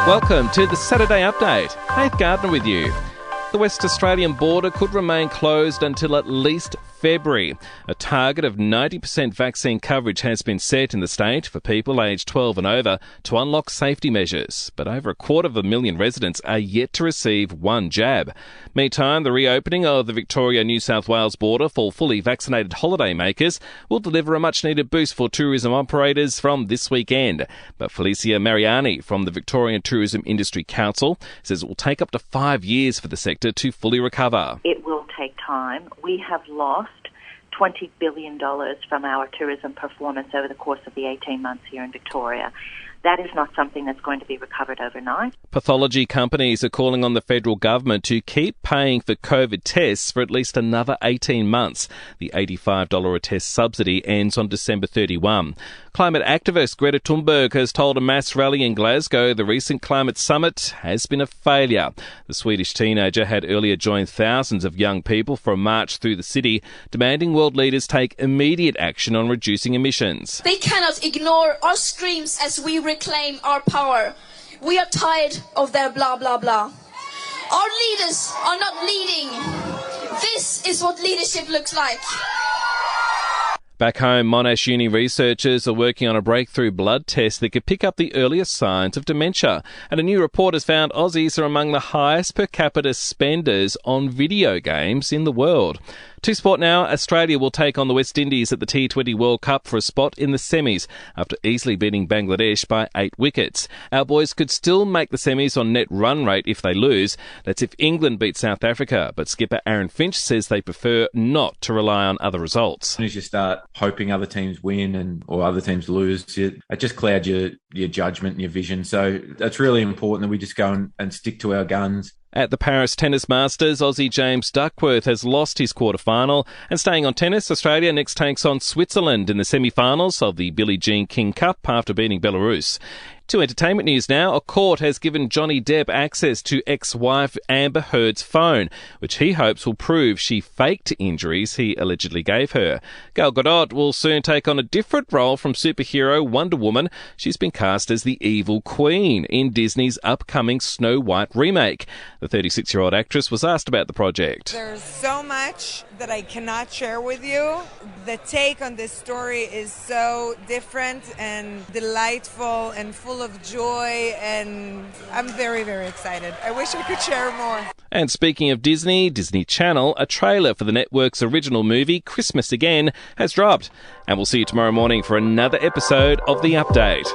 Welcome to the Saturday Update. Faith Gardner with you. The West Australian border could remain closed until at least February. A target of 90% vaccine coverage has been set in the state for people aged 12 and over to unlock safety measures, but over 250,000 residents are yet to receive one jab. Meantime, the reopening of the Victoria-New South Wales border for fully vaccinated holidaymakers will deliver a much-needed boost for tourism operators from this weekend. But Felicia Mariani from the Victorian Tourism Industry Council says it will take up to 5 years for the sector to fully recover. It will take time. We have lost $20 billion from our tourism performance over the course of the 18 months here in Victoria. That is not something that's going to be recovered overnight. Pathology companies are calling on the federal government to keep paying for COVID tests for at least another 18 months. The $85 a test subsidy ends on December 31. Climate activist Greta Thunberg has told a mass rally in Glasgow the recent climate summit has been a failure. The Swedish teenager had earlier joined thousands of young people for a march through the city, demanding world leaders take immediate action on reducing emissions. They cannot ignore our screams as we reclaim our power. We are tired of their blah, blah, blah. Our leaders are not leading. This is what leadership looks like. Back home, Monash Uni researchers are working on a breakthrough blood test that could pick up the earliest signs of dementia. And a new report has found Aussies are among the highest per capita spenders on video games in the world. To sport now, Australia will take on the West Indies at the T20 World Cup for a spot in the semis after easily beating Bangladesh by 8 wickets. Our boys could still make the semis on net run rate if they lose. That's if England beat South Africa, but skipper Aaron Finch says they prefer not to rely on other results. As soon as you start hoping other teams win or other teams lose, it just clouds your judgment and your vision. So that's really important that we just go and stick to our guns. At the Paris Tennis Masters, Aussie James Duckworth has lost his quarter-final. And staying on tennis, Australia next takes on Switzerland in the semi-finals of the Billie Jean King Cup after beating Belarus. To entertainment news now, a court has given Johnny Depp access to ex-wife Amber Heard's phone, which he hopes will prove she faked injuries he allegedly gave her. Gal Gadot will soon take on a different role from superhero Wonder Woman. She's been cast as the evil queen in Disney's upcoming Snow White remake. The 36-year-old actress was asked about the project. There's so much that I cannot share with you. The take on this story is so different and delightful and full of joy, and I'm very, very excited. I wish I could share more. And speaking of Disney Channel, a trailer for the network's original movie, Christmas Again, has dropped. And we'll see you tomorrow morning for another episode of The Update.